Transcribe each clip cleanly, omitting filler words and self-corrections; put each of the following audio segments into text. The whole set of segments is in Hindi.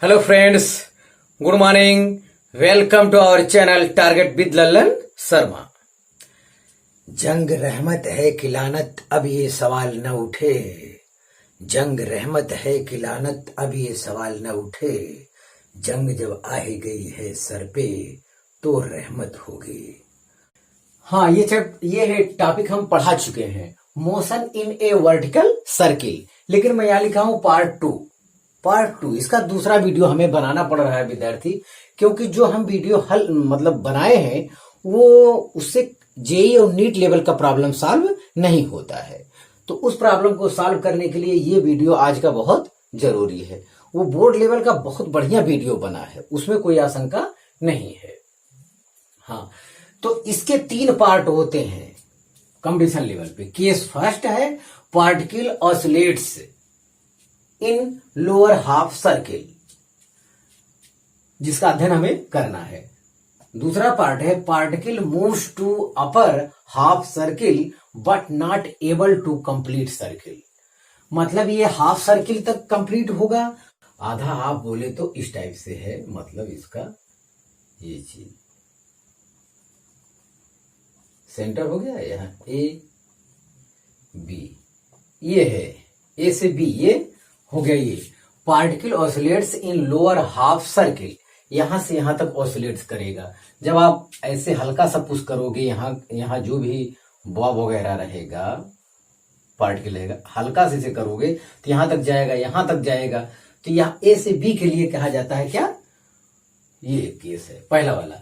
Hello friends, good morning. Welcome to our channel target with Lallan Sharma. जंग रहमत है कि लानत, अब ये सवाल न उठे। जंग रहमत है कि लानत, अब ये सवाल न उठे। जंग जब आ ही गई है सर पे तो रहमत होगी। हाँ, ये है टॉपिक हम पढ़ा चुके हैं, motion in A vertical circle. लेकिन मैं यहां लिखा हूं पार्ट टू। इसका दूसरा वीडियो हमें बनाना पड़ रहा है विद्यार्थी, क्योंकि जो हम वीडियो बनाए हैं वो उससे जेई और नीट लेवल का प्रॉब्लम सॉल्व नहीं होता है। तो उस प्रॉब्लम को सॉल्व करने के लिए ये वीडियो आज का बहुत जरूरी है। वो बोर्ड लेवल का बहुत बढ़िया वीडियो बना है, उसमें कोई आशंका नहीं है। हाँ, तो इसके 3 पार्ट होते हैं कंडीशन लेवल पे। केस फर्स्ट है particle oscillates in lower half circle, जिसका अध्ययन हमें करना है। दूसरा पार्ट है particle moves to upper half circle but not able to complete circle. मतलब ये हाफ सर्किल तक कंप्लीट होगा, आधा हाफ बोले तो इस टाइप से है। मतलब इसका ये चीज सेंटर हो गया, यहां ए बी, ये है ए से बी, ये हो गया। ये particle oscillates in lower half circle, यहां से यहां तक ऑसिलेट्स करेगा। जब आप ऐसे हल्का सा पुश करोगे, यहां जो भी बॉब वगैरह रहेगा, पार्टिकल रहेगा, हल्का से करोगे तो यहां तक जाएगा, यहां तक जाएगा। तो यहां ए से बी के लिए कहा जाता है क्या, ये केस है पहला वाला।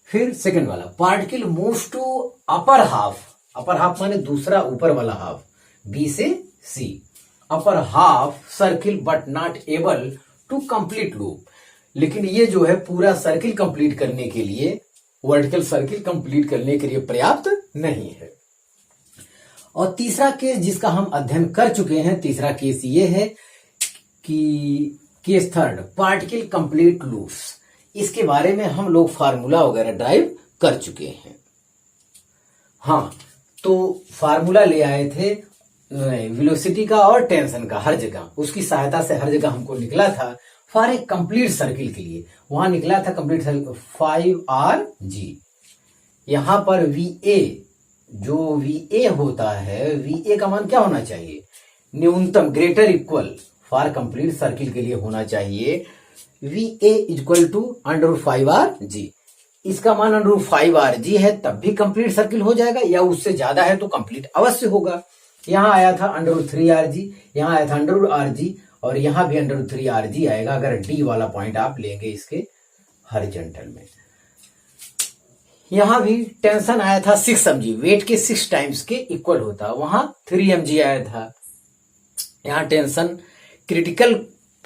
फिर सेकंड वाला, particle moves to upper half माने दूसरा ऊपर वाला हाफ, बी से C, upper half circle but not able to complete loop. लेकिन ये जो है पूरा सर्किल कंप्लीट करने के लिए, वर्टिकल सर्किल कंप्लीट करने के लिए पर्याप्त नहीं है। और तीसरा केस जिसका हम अध्ययन कर चुके हैं, तीसरा केस ये है कि case third particle complete loops. इसके बारे में हम लोग फार्मूला वगैरह ड्राइव कर चुके हैं। हाँ, तो फार्मूला ले आए थे वेलोसिटी का और टेंशन का, हर जगह उसकी सहायता से हर जगह हमको निकला था फॉर ए कंप्लीट सर्किल के लिए। वहां निकला था कंप्लीट सर्किल 5Rg। यहां पर VA, जो VA होता है, VA का मान क्या होना चाहिए, न्यूनतम greater equal for complete circle के लिए होना चाहिए VA इक्वल टू √5Rg। इसका मान √5Rg है तब भी कंप्लीट सर्किल हो जाएगा, या उससे ज्यादा है तो कंप्लीट अवश्य होगा। यहां आया था √3Rg, यहां आया था √Rg, और यहां भी √3Rg आएगा अगर D वाला पॉइंट आप लेंगे इसके हॉरिजॉन्टल में। यहां भी टेंशन आया था 6mg, वेट के 6 टाइम्स के इक्वल होता, वहां 3mg आया था। यहां टेंशन क्रिटिकल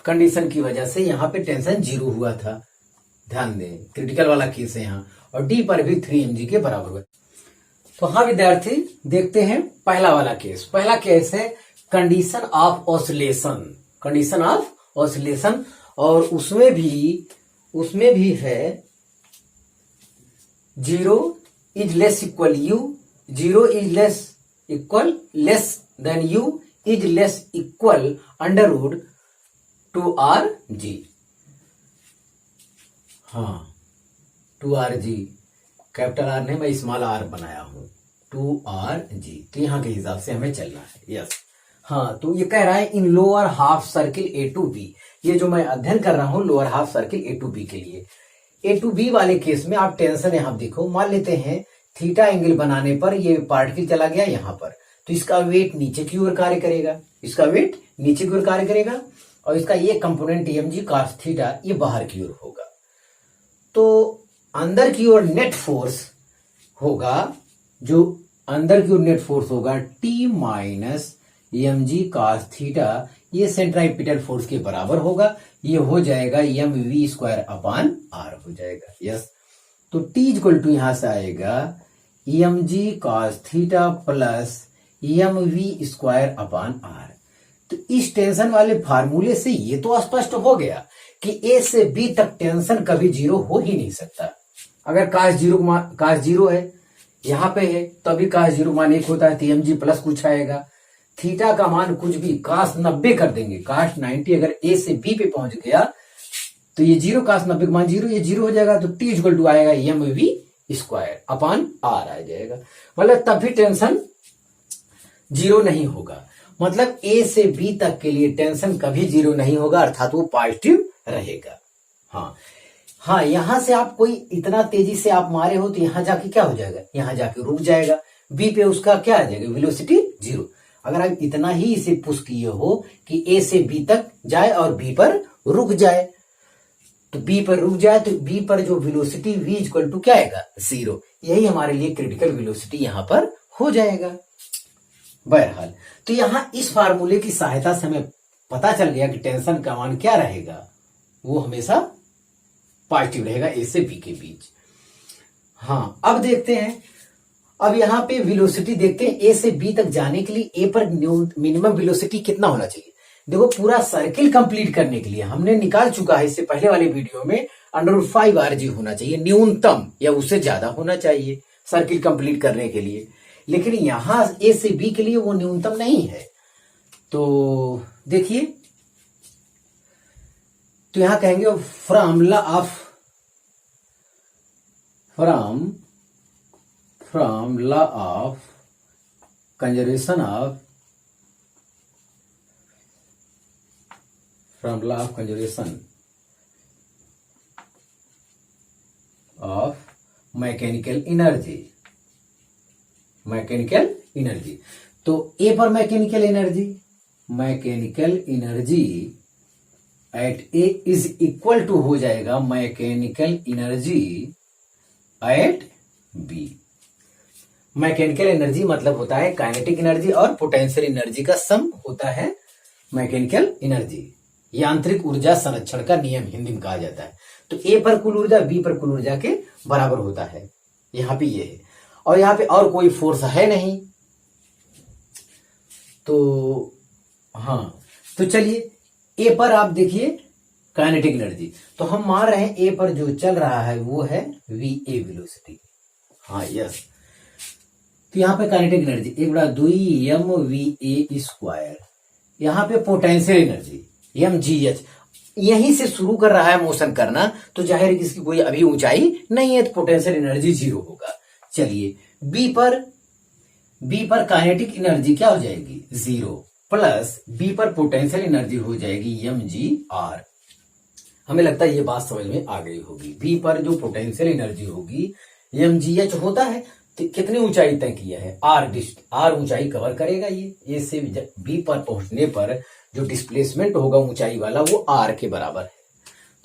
कंडीशन की वजह से यहां पे टेंशन 0 हुआ था, ध्यान दें, क्रिटिकल वाला केस है यहां, और D पर भी 3mg के बराबर हुआ। तो हाँ विद्यार्थी, देखते हैं पहला वाला केस। पहला केस है कंडीशन ऑफ ऑसिलेशन, और उसमें भी है 0 is less equal you, 0 is less than you is less equal √2Rg। हाँ, 2Rg, कैपिटल R नहीं, मैं स्मॉल r बनाया हूं, 2Rg। तो यहां के हिसाब से हमें चलना है। यस, हाँ, तो ये कह रहा है इन lower half circle A to B। ये जो मैं अध्ययन कर रहा हूं lower half circle A to B के लिए। A to B वाले केस में आप टेंशन यहां देखो, मान लेते हैं थीटा एंगल बनाने पर ये पार्टिकल चला गया यहां पर, तो इसका वेट नीचे की ओर कार्य करेगा, और इसका ये कंपोनेंट mg cos थीटा ये बाहर की ओर होगा। तो अंदर की ओर नेट फोर्स होगा, जो अंदर की ओर नेट फोर्स होगा T minus mg cos theta, ये सेंट्राइपिटल फोर्स के बराबर होगा। ये हो जाएगा mv²/r हो जाएगा। यस, तो T इक्वल टू यहां से आएगा mg cos theta plus mv²/r। तो इस टेंशन वाले फार्मूले से ये तो स्पष्ट हो गया कि A से B तक टेंशन कभी 0 हो ही नहीं सकता। अगर cos 0 है, यहां पे है, तभी cos 0 मान 1 होता है, तो mg प्लस कुछ आएगा। थीटा का मान कुछ भी cos 90 कर देंगे, cos 90 अगर A से B पे पहुंच गया तो ये 0 cos 90 का मान 0, ये 0 हो जाएगा, तो t इक्वल टू आएगा mv स्क्वायर अपॉन r आ जाएगा। मतलब तब भी टेंशन 0 नहीं होगा। मतलब a से b तक के लिए टेंशन कभी 0 नहीं होगा, अर्थात वो पॉजिटिव रहेगा। हाँ, यहां से आप कोई इतना तेजी से आप मारे हो तो यहां जाके क्या हो जाएगा, यहां जाके रुक जाएगा। बी पे उसका क्या आ जाएगा, वेलोसिटी 0। अगर आप इतना ही इसे पुश किए हो कि ए से बी तक जाए और बी पर रुक जाए, तो बी पर रुक जाए तो बी पर जो वेलोसिटी v इक्वल टू क्या आएगा, 0। यही हमारे लिए क्रिटिकल वेलोसिटी यहां पर हो जाएगा। बहरहाल तो यहां इस फार्मूले की सहायता से हमें पता चल गया कि टेंशन का मान क्या रहेगा, वो हमेशा पॉजिटिव रहेगा ए से बी के बीच। हाँ, अब देखते हैं, अब यहां पे वेलोसिटी देखते हैं ए से बी तक जाने के लिए ए पर मिनिमम वेलोसिटी कितना होना चाहिए। देखो, पूरा सर्किल कंप्लीट करने के लिए हमने निकाल चुका है इससे पहले वाले वीडियो में, √5rg होना चाहिए न्यूनतम, या उससे ज्यादा होना चाहिए सर्किल कंप्लीट करने के लिए। लेकिन यहां ए से बी के लिए वो न्यूनतम नहीं है। तो देखिए, तो यहां कहेंगे formula of conservation of mechanical energy. तो ए पर mechanical energy at A is equal to हो जाएगा mechanical energy at B. Mechanical energy मतलब होता है काइनेटिक एनर्जी और पोटेंशियल एनर्जी का सम होता है मैकेनिकल एनर्जी। यांत्रिक ऊर्जा संरक्षण का नियम हिंदी में कहा जाता है। तो ए पर कुल ऊर्जा बी पर कुल ऊर्जा के बराबर होता है। यहां पे ये है, और यहां पे और कोई फोर्स है नहीं। तो हाँ, तो चलिए ए पर आप देखिए काइनेटिक एनर्जी, तो हम मान रहे हैं ए पर जो चल रहा है वो है वी ए वेलोसिटी। हाँ, यस। तो यहां पे काइनेटिक एनर्जी 1/2 mva स्क्वायर। यहां पे पोटेंशियल एनर्जी mgh, यहीं से शुरू कर रहा है मोशन करना, तो जाहिर है कि इसकी कोई अभी ऊंचाई नहीं है, तो पोटेंशियल एनर्जी 0 होगा। चलिए, बी पर काइनेटिक एनर्जी क्या हो जाएगी, 0, प्लस बी पर पोटेंशियल एनर्जी हो जाएगी mgr। हमें लगता है ये बात समझ में आ गई होगी। बी पर जो पोटेंशियल एनर्जी होगी mgh होता है, तो कितनी ऊंचाई तय किया है, r ऊंचाई कवर करेगा ये। ए से बी पर पहुंचने पर जो डिस्प्लेसमेंट होगा ऊंचाई वाला वो r के बराबर है,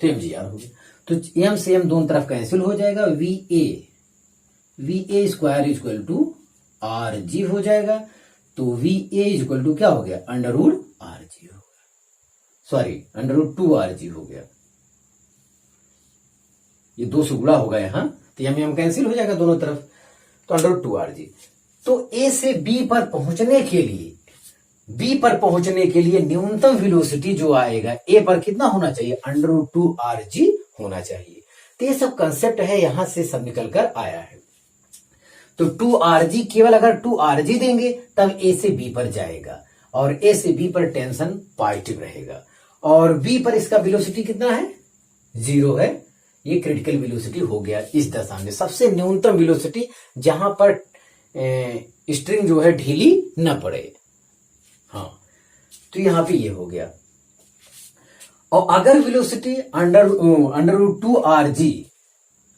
तो mgr हो गया। तो m से m दोनों तरफ कैंसिल हो जाएगा, va square equal to rg हो जाएगा। तो va इक्वल टू क्या हो गया, √rg हो गया, सॉरी √2rg हो गया। ये 2 से गुणा होगा यहां, तो m कैंसिल हो जाएगा दोनों तरफ, तो √2rg। तो ए से बी पर पहुंचने के लिए न्यूनतम वेलोसिटी जो आएगा ए पर कितना होना चाहिए, √2rg होना चाहिए। तो ये सब कंसेप्ट है, यहां से सब निकल कर आया है। तो 2rg, केवल अगर 2rg देंगे तब ए से बी पर जाएगा, और ए से बी पर टेंशन पॉजिटिव रहेगा, और बी पर इसका वेलोसिटी कितना है, 0 है। ये क्रिटिकल वेलोसिटी हो गया इस दशा में, सबसे न्यूनतम वेलोसिटी जहां पर स्ट्रिंग जो है ढीली न पड़े। हाँ, तो यहां पे ये हो गया। और अगर वेलोसिटी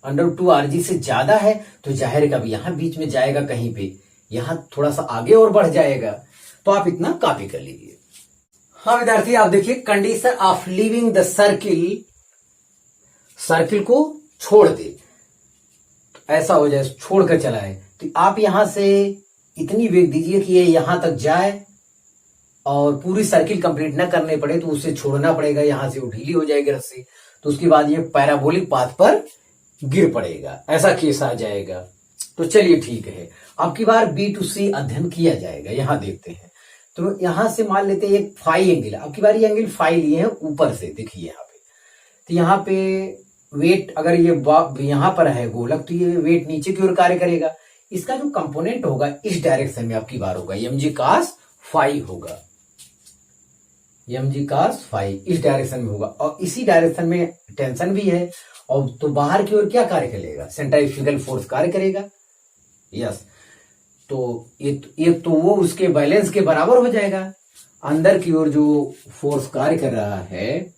√2rg से ज्यादा है, तो जाहिर कभी यहां बीच में जाएगा कहीं पे, यहां थोड़ा सा आगे और बढ़ जाएगा। तो आप इतना कॉपी कर लीजिए। हाँ विद्यार्थी, आप देखिए, condition of leaving the circle को छोड़ दे, ऐसा हो जाए छोड़कर चला है, तो आप यहां से इतनी वेग दीजिए कि ये यहां तक जाए और पूरी सर्किल कंप्लीट न करने पड़े, तो उसे छोड़ना पड़ेगा, यहां से वो ढीली हो जाएगी रस्सी, तो उसके बाद ये पैराबोलिक पाथ पर गिर पड़ेगा, ऐसा केस आ जाएगा। तो चलिए ठीक है, अब की बार B to C अध्ययन किया जाएगा। यहां देखते हैं, तो यहां से मान लेते हैं एक फाई एंगल, अब की बार ये एंगल फाई लिए हैं ऊपर से, देखिए यहां पे। तो यहां पे वेट अगर ये यहां पर है गोलक, तो ये वेट नीचे की ओर कार्य करेगा। इसका जो कंपोनेंट होगा इस डायरेक्शन में आपकी बार होगा mg cos फाई होगा। एम जी कॉस फाइव इस डायरेक्शन में होगा, और इसी डायरेक्शन में टेंशन भी है, और तो बाहर की ओर क्या कार्य करेगा, सेंट्रीफ्यूगल फोर्स कार्य करेगा। यस, तो ये तो वो उसके बैलेंस के बराबर हो जाएगा। अंदर की ओर जो फोर्स कार्य कर रहा है,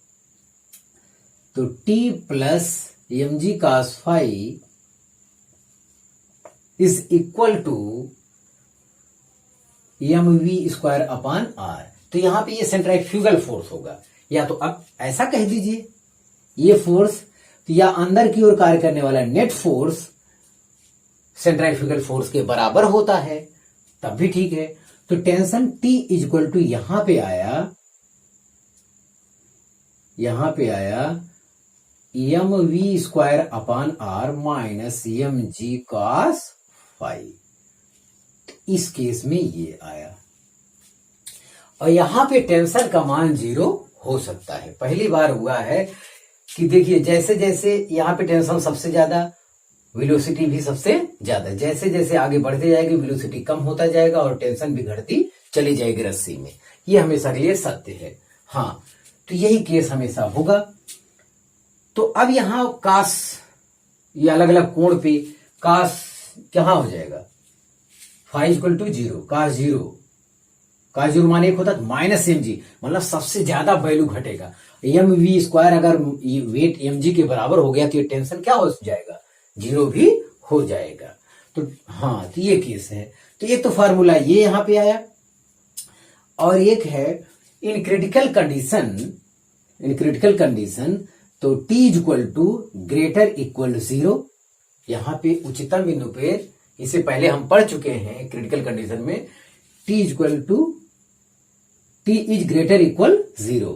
तो T plus M G cos five is equal to M V square upon R. तो यहां पे ये सेंट्रीफ्यूगल फोर्स होगा, या तो अब ऐसा कह दीजिए ये फोर्स, तो या अंदर की ओर कार्य करने वाला नेट फोर्स सेंट्रीफ्यूगल फोर्स के बराबर होता है, तब भी ठीक है। तो टेंशन T इक्वल टू यहां पे आया M V square upon R minus M G cos five. इस केस में ये आया, और यहां पे टेंशन का मान 0 हो सकता है। पहली बार हुआ है कि देखिए जैसे जैसे यहां पे टेंशन सबसे ज्यादा, वेलोसिटी भी सबसे ज्यादा, जैसे जैसे आगे बढ़ते जाएगी वेलोसिटी कम होता जाएगा और टेंशन भी घटती चली जाएगी रस्सी में। ये हमेशा के लिए सत्य है। हाँ, तो यही केस हमेशा होगा। तो अब यहां कास, ये अलग अलग कोण पे कास कहां हो जाएगा, five equal to 0, cos zero मान 1 होता है, माइनस एम जी, मतलब सबसे ज्यादा वैल्यू घटेगा। एम वी स्क्वायर अगर वेट एम जी के बराबर हो गया तो ये टेंशन क्या हो जाएगा, 0 भी हो जाएगा। तो हाँ, तो ये केस है। तो एक तो फार्मूला ये यहां पे आया, और एक है इन क्रिटिकल कंडीशन तो T equal to greater equal 0। यहां पे उच्चतम बिंदु पे, इसे पहले हम पढ़ चुके हैं क्रिटिकल कंडीशन में, T इज ग्रेटर इक्वल 0।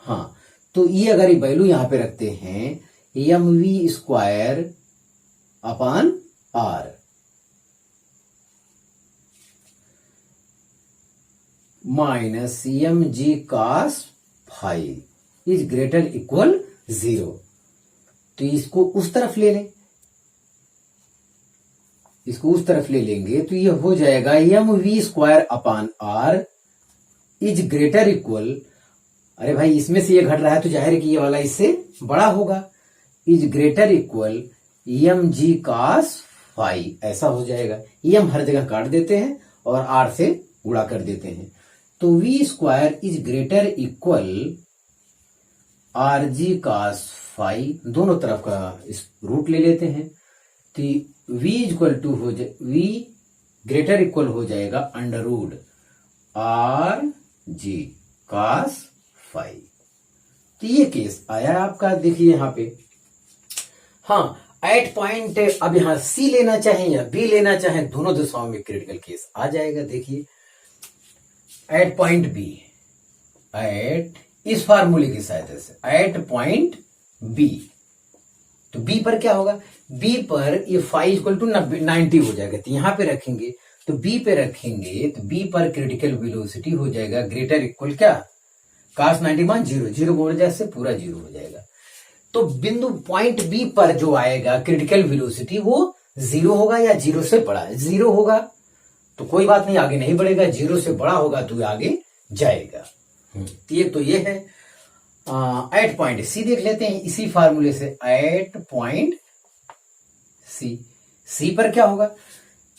हाँ, तो ये अगर ये वैल्यू यहां पे रखते हैं M V square upon R minus M G cos five is greater equal 0। तो इसको उस तरफ ले लें, इसको उस तरफ ले लेंगे तो ये हो जाएगा M V square upon R is greater equal, अरे भाई इसमें से ये घट रहा है तो जाहिर है कि ये वाला इससे बड़ा होगा, is greater equal M G cos five, ऐसा हो जाएगा। एम हर जगह काट देते हैं और आर से गुणा कर देते हैं, तो V square is greater equal R G cos five, दोनों तरफ का इस रूट ले लेते हैं, तो v इक्वल टू हो जाए, v ग्रेटर इक्वल हो जाएगा under root R G cos five. तो ये केस आया आपका, देखिए यहां पे। हाँ, एट पॉइंट, अब यहां C लेना चाहें या B लेना चाहें, दोनों दिशाओं में क्रिटिकल केस आ जाएगा। देखिए एट पॉइंट B, एट इस फार्मूले की सहायता से एट पॉइंट B, तो B पर क्या होगा, B पर ये 5 इक्वल टू 90 हो जाएगा, तो यहां पे रखेंगे, तो B पे रखेंगे तो B पर क्रिटिकल वेलोसिटी हो जाएगा ग्रेटर इक्वल क्या, cos 90 मान 0 बोल जाए से पूरा 0 हो जाएगा। तो बिंदु पॉइंट B पर जो आएगा क्रिटिकल वेलोसिटी वो 0 होगा या 0 से बड़ा, 0 होगा तो कोई बात नहीं, आगे नहीं बढ़ेगा, 0 से बड़ा होगा तो आगे जाएगा। तो ये है एट पॉइंट C। देख लेते हैं इसी फार्मूले से, एट पॉइंट C पर क्या होगा,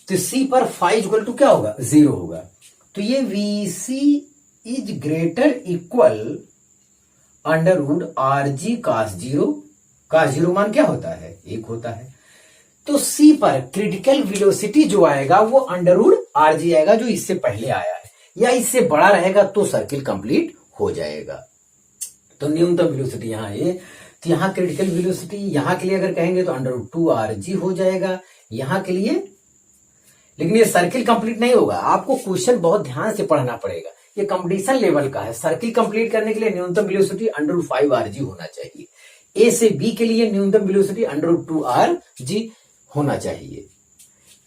तो C पर 5 इक्वल टू क्या होगा, 0 होगा, तो ये VC is greater equal under root R g cos 0 मान क्या होता है, 1 होता है। तो C पर क्रिटिकल वेलोसिटी जो आएगा वो अंडर रूट आर जी आएगा, जो इससे पहले आया है, या इससे बड़ा रहेगा तो सर्किल कंप्लीट हो जाएगा। तो न्यूनतम वेलोसिटी यहां है, तो यहां क्रिटिकल वेलोसिटी यहां के लिए अगर कहेंगे तो अंडर रूट 2 आर जी हो जाएगा यहां के लिए, लेकिन ये सर्किल कंप्लीट नहीं होगा, आपको क्वेश्चन बहुत ध्यान से पढ़ना पड़ेगा, ये कंपटीशन लेवल का है। सर्किल कंप्लीट करने के लिए न्यूनतम velocity under root 5 R G होना चाहिए, ए से बी के लिए न्यूनतम velocity under root 2 R G होना चाहिए।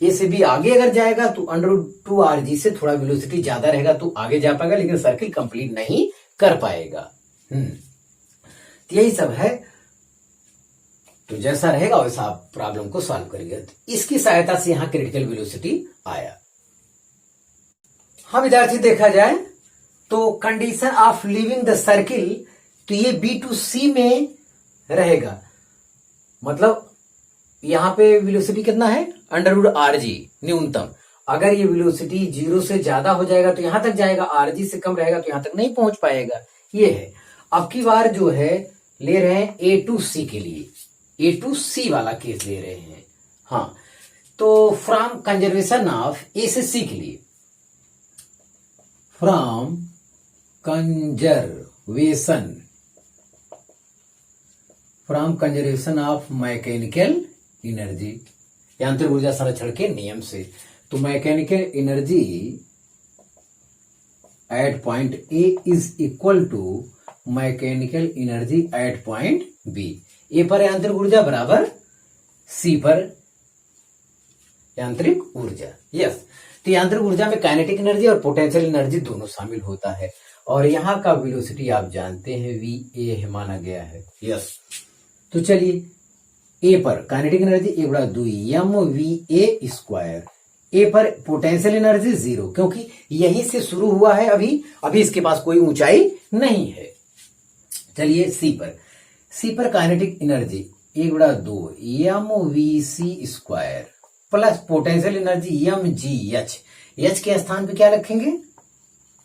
ए से बी आगे अगर जाएगा तो अंडर रूट 2 आर जी से थोड़ा वेलोसिटी ज्यादा रहेगा तो आगे जा पाएगा, लेकिन सर्किल कंप्लीट नहीं कर पाएगा। तो यही सब है, तो जैसा रहेगा वैसा आप प्रॉब्लम को सॉल्व करेंगे। तो इसकी सहायता से यहां क्रिटिकल वेलोसिटी आया। हाँ विद्यार्थी, देखा जाए तो condition of leaving the circle, तो ये बी टू सी में रहेगा। मतलब यहां पे वेलोसिटी कितना है, √rg न्यूनतम। अगर ये वेलोसिटी 0 से ज्यादा हो जाएगा तो यहां तक जाएगा, rg से कम रहेगा तो यहां तक नहीं पहुंच पाएगा। ये है। अब की बार जो है ले रहे हैं ए टू सी के लिए, ए टू सी वाला केस ले रहे हैं। हाँ, तो फ्रॉम कंजर्वेशन ऑफ, ए से सी के लिए, from conservation of mechanical energy, यांत्रिक ऊर्जा संरक्षण के नियम से। तो mechanical energy at point A is equal to mechanical energy at point B. A पर यांत्रिक ऊर्जा बराबर सी पर यांत्रिक ऊर्जा। यस, तो यांत्रिक ऊर्जा में काइनेटिक एनर्जी और पोटेंशियल एनर्जी दोनों शामिल होता है। और यहां का वेलोसिटी आप जानते हैं वी ए माना गया है। यस, तो चलिए ए पर काइनेटिक एनर्जी ए बड़ा 2 mv² ए पर पोटेंशियल एनर्जी 0, क्योंकि यहीं से शुरू हुआ है, अभी इसके पास कोई ऊंचाई नहीं है। चलिए सी पर kinetic energy 1/2 mvc² plus potential energy mgh। H के स्थान पे क्या रखेंगे,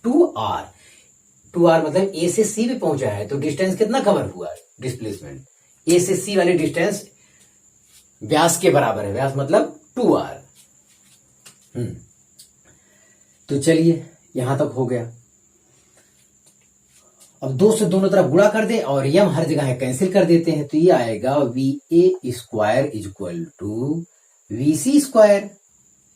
2r। 2r मतलब ए से सी भी पहुंचा है, तो डिस्टेंस कितना कवर हुआ, डिस्प्लेसमेंट ए से सी वाली डिस्टेंस व्यास के बराबर है। व्यास मतलब 2r। तो चलिए यहां तक हो गया। अब 2 से दोनों तरफ गुणा कर दे और यम हर जगह कैंसिल कर देते हैं, तो ये आएगा VA² equal to VC²।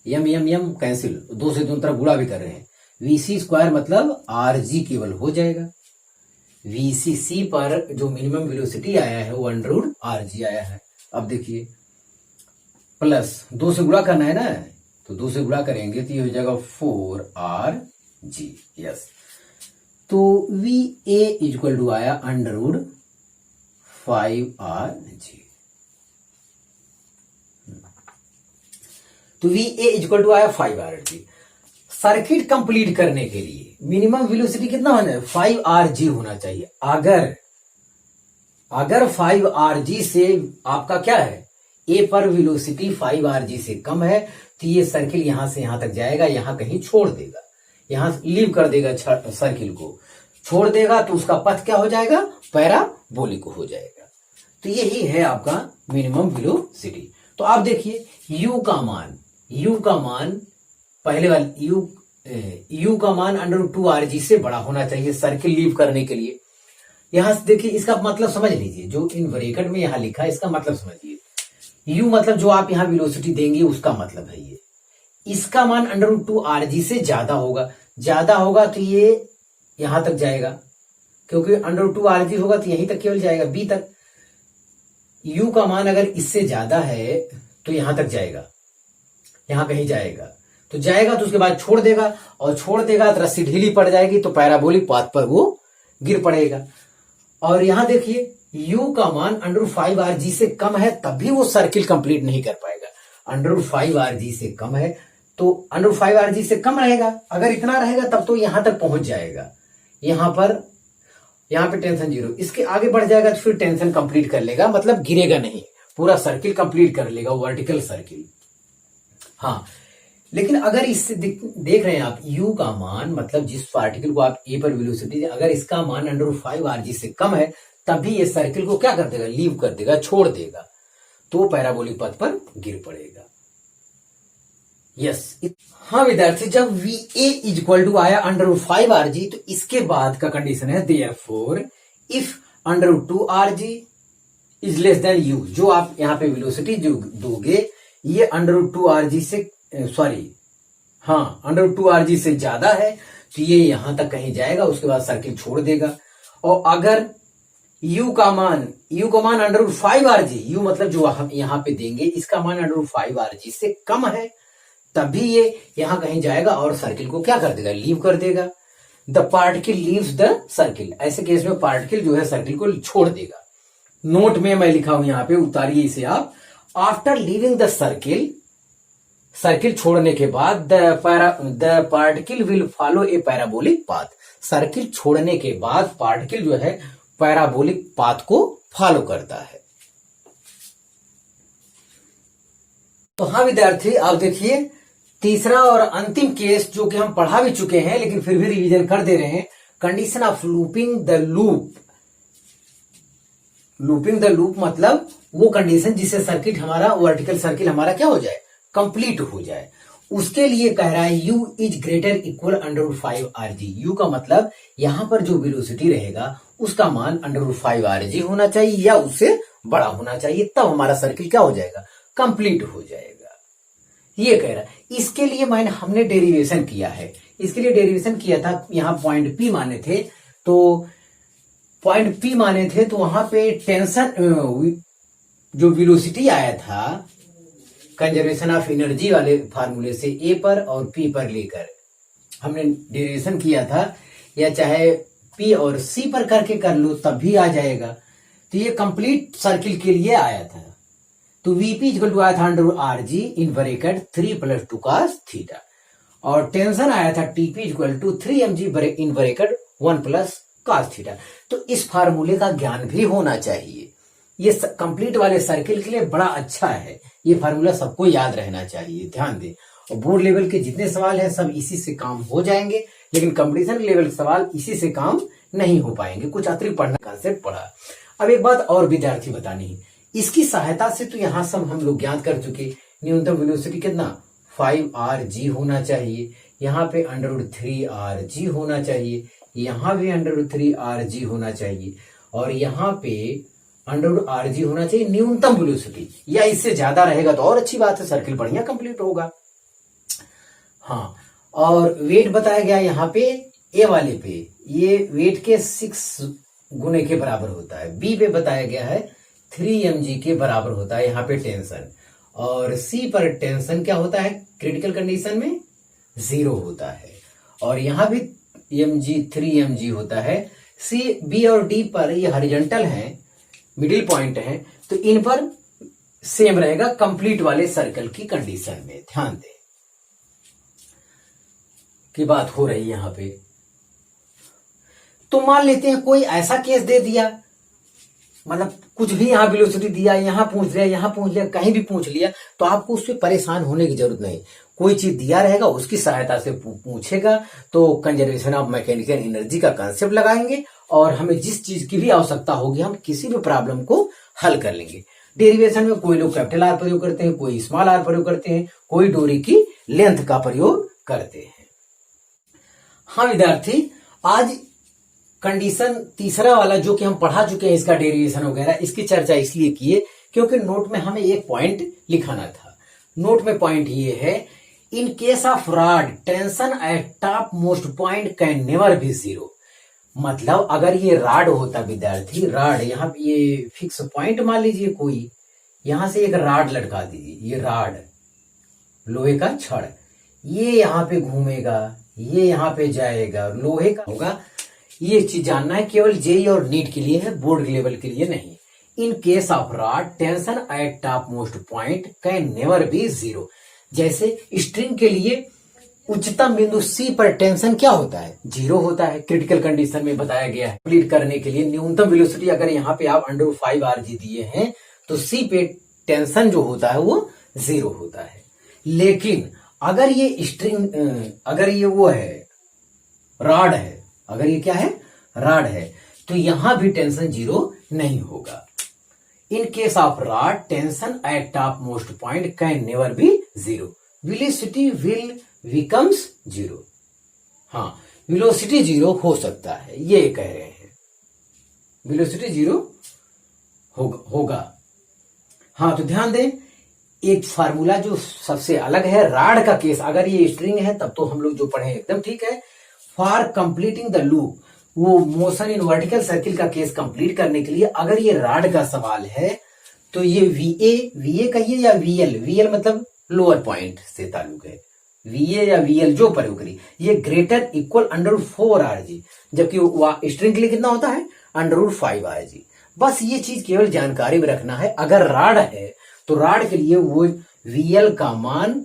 Yama cancel, 2 से दोनों तरफ गुणा भी कर रहे हैं। VC² मतलब RG केवल हो जाएगा। VCC पर जो मिनिमम वेलोसिटी आया है वो √RG आया है। अब देखिए प्लस 2 से गुणा करना है ना, तो 2 से गुणा करेंगे तो ये हो जाएगा 4RG। यस, तो VA इक्वल टू आया √5RG। तो VA इक्वल टू आया 5RG। सर्किट कंप्लीट करने के लिए मिनिमम वेलोसिटी कितना होना है, 5RG होना चाहिए। अगर 5RG से आपका क्या है, ए पर वेलोसिटी 5RG से कम है, तो ये सर्किल यहां से यहां तक जाएगा, यहां कहीं छोड़ देगा, यहां लीव कर देगा, सर्किल को छोड़ देगा, तो उसका पथ क्या हो जाएगा, पैराबोलिक हो जाएगा। तो यही है आपका मिनिमम वेलोसिटी। तो आप देखिए u का मान पहले वाले u का मान √2RG से बड़ा होना चाहिए सर्किल लीव करने के लिए। यहां से देखिए, इसका मतलब समझ लीजिए, जो इन ब्रैकेट में यहां लिखा है इसका मतलब समझिए। u मतलब जो आप यहां वेलोसिटी देंगे उसका मतलब है ये, इसका मान √2RG से ज्यादा होगा तो ये यहां तक जाएगा, क्योंकि √2RG होगा तो यहीं तक केवल जाएगा, बी तक। u का मान अगर इससे ज्यादा है तो यहां तक जाएगा, यहां कहीं जाएगा, तो उसके बाद छोड़ देगा तो रस्सी ढीली पड़ जाएगी, तो पैराबोलिक पाथ पर वो गिर पड़ेगा। और यहां देखिए u का मान √5RG से कम है, तब भी वो सर्किल कंप्लीट नहीं कर पाएगा। √5RG से कम है तो √5RG से कम रहेगा, अगर इतना रहेगा तब तो यहां तक पहुंच जाएगा। यहां पे टेंशन 0, इसके आगे बढ़ जाएगा तो फिर टेंशन कंप्लीट कर लेगा, मतलब गिरेगा नहीं, पूरा सर्किल कंप्लीट कर लेगा, वर्टिकल सर्किल। हाँ, लेकिन अगर इससे देख रहे हैं आप, u का मान मतलब जिस पार्टिकल को आप a पर वेलोसिटी, अगर इसका मान √5RG से कम है, तभी ये सर्किल को क्या कर देगा, लीव कर देगा, छोड़ देगा, तो पैराबोलिक पथ पर गिर पड़ेगा। यस, हाँ विद्यार्थी, जब VA इक्वल टू आया √5RG, तो इसके बाद का कंडीशन है therefore if √2RG is less than u, जो आप यहाँ पे वेलोसिटी जो दोगे ये √2RG से √2RG से ज्यादा है, तो ये यहां तक कहीं जाएगा, उसके बाद सर्किल छोड़ देगा। और अगर u का मान √5RG, u मतलब जो हम यहां पे देंगे इसका मान √5RG से कम है, तभी ये यहां कहीं जाएगा और सर्किल को क्या कर देगा, लीव कर देगा। The particle leaves the circle, ऐसे केस में पार्टिकल जो है सर्किल को छोड़ देगा। नोट में मैं लिखा हूं, यहां पे उतारिए इसे आप। After leaving the circle circle छोड़ने के बाद the particle will follow A parabolic path. Circle छोड़ने के बाद पार्टिकल जो है पैराबोलिक पाथ को फॉलो करता है। तो हाँ विद्यार्थी, आप देखिए तीसरा और अंतिम केस जो कि हम पढ़ा भी चुके हैं लेकिन फिर भी रिवीजन कर दे रहे हैं। Condition of looping the loop. Looping the loop मतलब वो कंडीशन जिससे सर्किट हमारा, वर्टिकल सर्किल हमारा क्या हो जाए, कंप्लीट हो जाए। उसके लिए कह रहा है u is greater equal √5 RG। u का मतलब यहां पर जो वेलोसिटी रहेगा उसका मान √5 RG होना चाहिए या उससे बड़ा होना चाहिए, तब हमारा सर्किल क्या हो जाएगा, कंप्लीट हो जाएगा। ये कह रहा है। इसके लिए हमने डेरिवेशन किया है। इसके लिए डेरिवेशन किया था, यहां पॉइंट P माने थे, तो पॉइंट P माने थे तो वहां पे टेंशन जो वेलोसिटी आया था कंजर्वेशन ऑफ एनर्जी वाले फार्मूले से A पर और P पर लेकर हमने डेरिवेशन किया था, या चाहे P और C पर करके कर लो तब भी आ जाएगा। तो ये कंप्लीट सर्किल के लिए आया था। तो Vp इक्वल टू आया था √RG in bracket 3 + 2 cos theta, और टेंशन आया था Tp equal to 3mg in bracket 1 + cos theta. तो इस फार्मूले का ज्ञान भी होना चाहिए। ये कंप्लीट वाले सर्किल के लिए बड़ा अच्छा है, ये फार्मूला सबको याद रहना चाहिए, ध्यान दें। और बोर्ड लेवल के जितने सवाल हैं सब इसी से काम हो जाएंगे, लेकिन कंपटीशन लेवल के सवाल इसी से काम नहीं हो पाएंगे, कुछ अतिरिक्त पढ़ना कॉन्सेप्ट पढ़ा। अब एक बात और विद्यार्थी बतानी है, इसकी सहायता से तो यहां सब हम लोग ज्ञात कर चुके, न्यूनतम वेलोसिटी कितना 5RG होना चाहिए, यहाँ पे √3RG होना चाहिए, यहाँ भी √3RG होना चाहिए, और यहाँ पे √RG होना चाहिए न्यूनतम वेलोसिटी, या इससे ज्यादा रहेगा तो और अच्छी बात है, सर्किल बढ़िया कंप्लीट होगा। हाँ, और वेट बताया गया यहाँ पे ए वाले पे, ये वेट के 6 गुने के बराबर होता है। बी पे बताया गया है 3mg के बराबर होता है यहाँ पे टेंशन, और सी पर टेंशन क्या होता है क्रिटिकल कंडीशन में 0 होता है, और यहाँ भी 3mg होता है। सी, बी और डी पर ये हॉरिजॉन्टल हैं, मिडिल पॉइंट है, तो इन पर सेम रहेगा कंप्लीट वाले सर्कल की कंडीशन में। ध्यान दें की बात हो रही है यहां पे। तो मान लेते हैं कोई ऐसा केस दे दिया, मतलब कुछ भी यहां वेलोसिटी दिया, यहां पूछ लिया, यहां पूछ लिया, कहीं भी पूछ लिया, तो आपको उससे परेशान होने की जरूरत नहीं। कोई चीज दिया रहेगा उसकी सहायता से पूछेगा, तो कंजर्वेशन ऑफ मैकेनिकल एनर्जी का कंसेप्ट लगाएंगे और हमें जिस चीज की भी आवश्यकता होगी हम किसी भी प्रॉब्लम को हल कर लेंगे। डेरिवेशन में कोई लोग कैपिटल आर प्रयोग करते हैं, कोई स्मॉल आर प्रयोग करते हैं, कोई डोरी की लेंथ का प्रयोग करते हैं। हाँ विद्यार्थी, आज कंडीशन तीसरा वाला जो कि हम पढ़ा चुके हैं, इसका डेरिवेशन वगैरह, इसकी चर्चा इसलिए किए क्योंकि नोट में हमें एक पॉइंट लिखाना था। नोट में पॉइंट ये है, in case of rod tension eight top most point can never be 0। मतलब अगर ये रॉड होता विद्यार्थी, रॉड यहाँ पे ये फिक्स पॉइंट मान लीजिए, कोई यहां से एक रॉड लटका दीजिए, ये रॉड लोहे का छड़, ये यहाँ पे घूमेगा, ये यहाँ पे जाएगा, लोहे का होगा। ये चीज जानना है, केवल जेई और नीट के लिए है, बोर्ड लेवल के लिए नहीं। In case of rod tension eight top most point can never be 0। जैसे स्ट्रिंग के लिए उच्चतम बिंदु सी पर टेंशन क्या होता है 0 होता है, क्रिटिकल कंडीशन में बताया गया है। कंप्लीट करने के लिए न्यूनतम वेलोसिटी अगर यहाँ पे आप √5RG दिए हैं तो सी पे टेंशन जो होता है वो 0 होता है। लेकिन अगर ये स्ट्रिंग, अगर ये वो है रॉड है, अगर ये क्या है रॉड है, तो यहां भी टेंशन 0 नहीं होगा। In case of rod tension eight top most point can never be 0। Velocity will becomes 0। हाँ, वेलोसिटी 0 हो सकता है, ये कह रहे हैं वेलोसिटी 0 होगा। हाँ, तो ध्यान दें, एक फार्मूला जो सबसे अलग है रॉड का केस, अगर ये स्ट्रिंग है तब तो हम लोग जो पढ़े एकदम ठीक है। फॉर कंप्लीटिंग द लूप, वो मोशन इन वर्टिकल सर्किल का केस कंप्लीट करने के लिए अगर ये रॉड का सवाल है तो ये VA कहिए या VL मतलब लोअर पॉइंट से ताल्लुक है, VA या VL जो प्रयोग करिए, ये ग्रेटर इक्वल √4RG, जबकि स्ट्रिंग के लिए कितना होता है √5RG। बस ये चीज केवल जानकारी में रखना है। अगर रॉड है तो रॉड के लिए वो VL का मान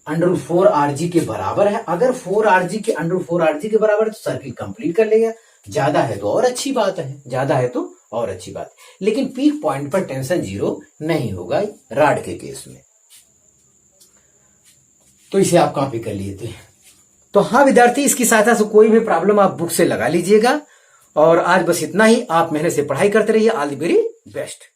अंडर 4 RG के बराबर है। अगर 4 RG के अंडर 4 RG के बराबर है तो सर्किल कंप्लीट कर लेगा, ज्यादा है तो और अच्छी बात है, ज्यादा है तो और अच्छी बात है। लेकिन पीक पॉइंट पर टेंशन 0 नहीं होगा राड के केस में। तो इसे आप कॉपी कर लिए थे। तो हाँ विद्यार्थी, इसकी सहायता से कोई भी प्रॉब्लम आप बुक से लगा लीजिएगा। और आज बस इतना ही, आप मेहनत से पढ़ाई करते रहिए। All the very best.